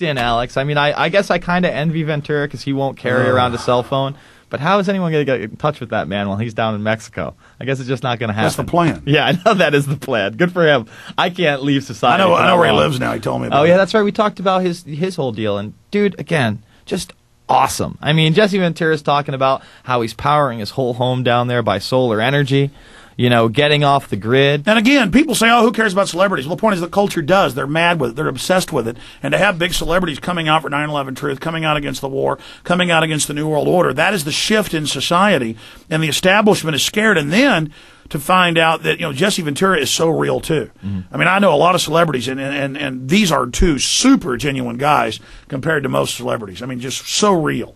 in, Alex. I mean, I guess I kind of envy Ventura because he won't carry around a cell phone. But how is anyone going to get in touch with that man while he's down in Mexico? I guess it's just not going to happen. That's the plan. Yeah, I know that is the plan. Good for him. I can't leave society. I know where he lives now. He told me about it. Oh, yeah, that's right. We talked about his whole deal. And, dude, again, just awesome. I mean, Jesse Ventura's talking about how he's powering his whole home down there by solar energy. You know, getting off the grid. And again, people say, oh, who cares about celebrities? Well, the point is the culture does. They're mad with it. They're obsessed with it. And to have big celebrities coming out for 9/11 Truth, coming out against the war, coming out against the New World Order, that is the shift in society. And the establishment is scared. And then to find out that, Jesse Ventura is so real, too. I mean, I know a lot of celebrities, and these are two super genuine guys compared to most celebrities. I mean, just so real.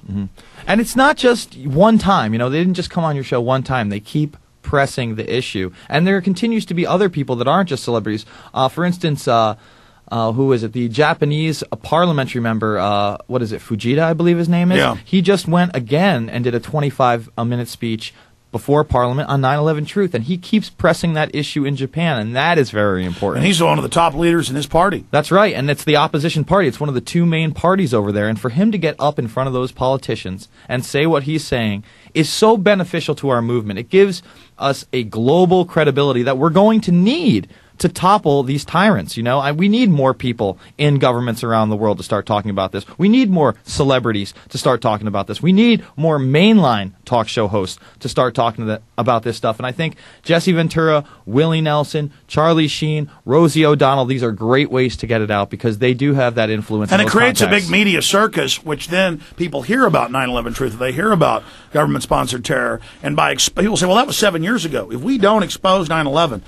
And it's not just one time. They didn't just come on your show one time. They keep pressing the issue, and there continues to be other people that aren't just celebrities. For instance, who is it? The Japanese parliamentary member, what is it, Fujita, I believe his name is? Yeah. He just went again and did a 25-minute speech before Parliament on 9/11 Truth, and he keeps pressing that issue in Japan, and that is very important. And he's one of the top leaders in his party. That's right, and it's the opposition party. It's one of the two main parties over there, and for him to get up in front of those politicians and say what he's saying is so beneficial to our movement. It gives us a global credibility that we're going to need to topple these tyrants. We need more people in governments around the world to start talking about this. We need more celebrities to start talking about this. We need more mainline talk show hosts to start talking about this stuff. And I think Jesse Ventura, Willie Nelson, Charlie Sheen, Rosie O'Donnell, these are great ways to get it out because they do have that influence. And it creates a big media circus, which then people hear about 9/11 Truth. They hear about government-sponsored terror. And people say, well, that was 7 years ago. If we don't expose 9/11,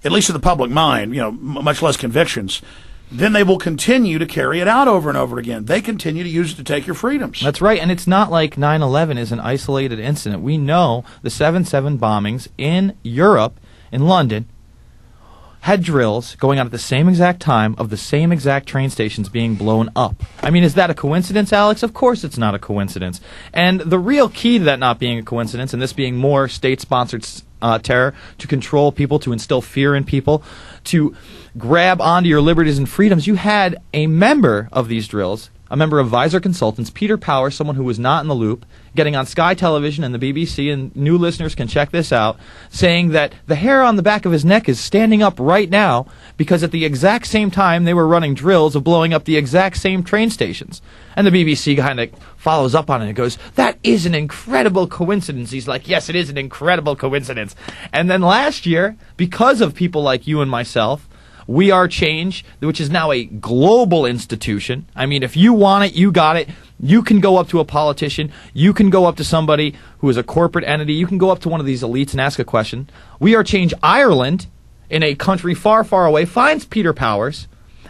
at least to the public mind, much less convictions, then they will continue to carry it out over and over again. They continue to use it to take your freedoms. That's right, and it's not like 9/11 is an isolated incident. We know the 7/7 bombings in Europe, in London, had drills going on at the same exact time of the same exact train stations being blown up. I mean, is that a coincidence, Alex? Of course it's not a coincidence. And the real key to that not being a coincidence, and this being more state-sponsored terror, to control people, to instill fear in people, to grab onto your liberties and freedoms, you had a member of these drills, a member of Visor Consultants, Peter Powers, someone who was not in the loop, getting on Sky Television and the BBC, and new listeners can check this out, saying that the hair on the back of his neck is standing up right now because at the exact same time they were running drills of blowing up the exact same train stations. And the BBC kind of follows up on it and goes, that is an incredible coincidence. He's like, yes, it is an incredible coincidence. And then last year, because of people like you and myself, We Are Change, which is now a global institution. I mean, if you want it, you got it. You can go up to a politician. You can go up to somebody who is a corporate entity. You can go up to one of these elites and ask a question. We Are Change Ireland, in a country far, far away, finds Peter Powers,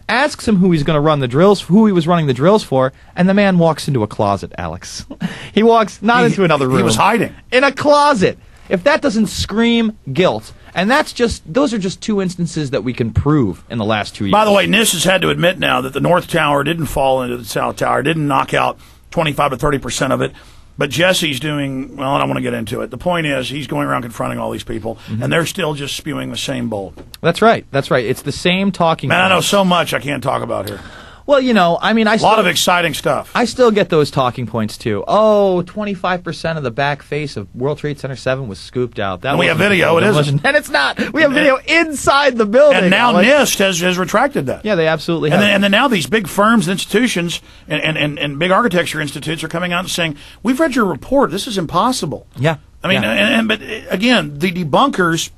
asks him who he's going to run the drills, who he was running the drills for, and the man walks into a closet, Alex. He walks not into another room. He was hiding. In a closet. If that doesn't scream guilt, and those are just two instances that we can prove in the last 2 years. By the way, NIST has had to admit now that the North Tower didn't fall into the South Tower, didn't knock out 25 to 30% of it. But Jesse's doing, well, I don't want to get into it. The point is, he's going around confronting all these people, and they're still just spewing the same bull. That's right. That's right. It's the same talking Man, points. I know so much I can't talk about here. Well, you know, I mean, a lot of exciting stuff. I still get those talking points, too. Oh, 25% of the back face of World Trade Center 7 was scooped out. And we have video. It isn't. And it's not. We have video inside the building. And now NIST has retracted that. Yeah, they absolutely have. And then now these big firms, institutions, and big architecture institutes are coming out and saying, we've read your report. This is impossible. Yeah. I mean, but again, the debunkers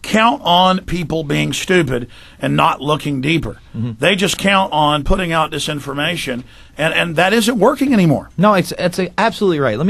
count on people being stupid and not looking deeper. They just count on putting out disinformation, and that isn't working anymore. No, it's absolutely right. Let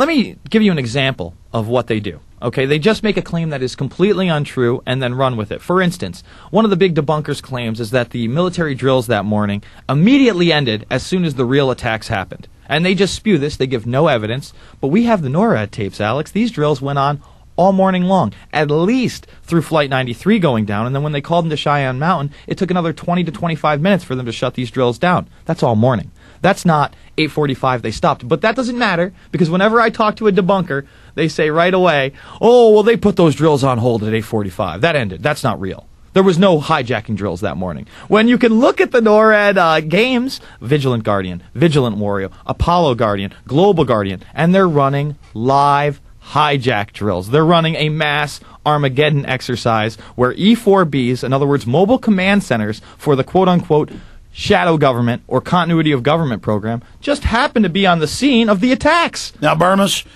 me give you an example of what they do. Okay, they just make a claim that is completely untrue and then run with it. For instance, one of the big debunkers' claims is that the military drills that morning immediately ended as soon as the real attacks happened. And they just spew this. They give no evidence. But we have the NORAD tapes, Alex. These drills went on all morning long, at least through Flight 93 going down, and then when they called them to Cheyenne Mountain, it took another 20 to 25 minutes for them to shut these drills down. That's all morning. That's not 8:45 they stopped. But that doesn't matter, because whenever I talk to a debunker, they say right away, oh, well, they put those drills on hold at 8:45. That ended. That's not real. There was no hijacking drills that morning. When you can look at the NORAD games, Vigilant Guardian, Vigilant Warrior, Apollo Guardian, Global Guardian, and they're running live hijack drills. They're running a mass Armageddon exercise where E4Bs, in other words, mobile command centers for the quote-unquote shadow government or continuity of government program, just happen to be on the scene of the attacks. Now, Bermas,